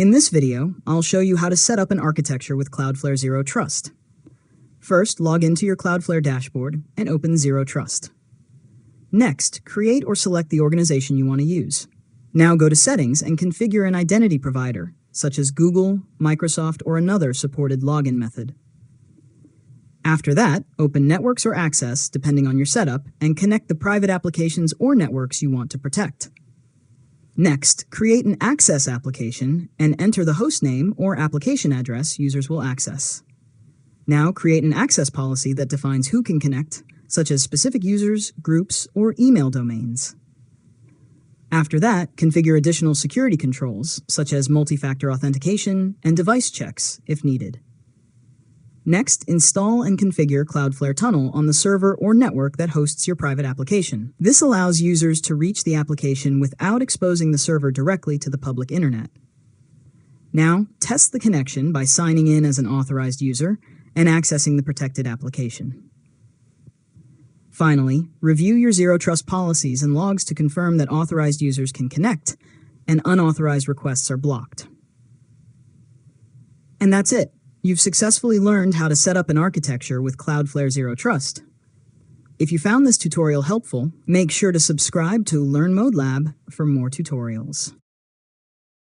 In this video, I'll show you how to set up an architecture with Cloudflare Zero Trust. First, log into your Cloudflare dashboard and open Zero Trust. Next, create or select the organization you want to use. Now go to Settings and configure an identity provider, such as Google, Microsoft, or another supported login method. After that, open Networks or Access, depending on your setup, and connect the private applications or networks you want to protect. Next, create an Access application and enter the hostname or application address users will access. Now create an access policy that defines who can connect, such as specific users, groups, or email domains. After that, configure additional security controls, such as multi-factor authentication and device checks, if needed. Next, install and configure Cloudflare Tunnel on the server or network that hosts your private application. This allows users to reach the application without exposing the server directly to the public internet. Now, test the connection by signing in as an authorized user and accessing the protected application. Finally, review your Zero Trust policies and logs to confirm that authorized users can connect and unauthorized requests are blocked. And that's it. You've successfully learned how to set up an architecture with Cloudflare Zero Trust. If you found this tutorial helpful, make sure to subscribe to Learn Mode Lab for more tutorials.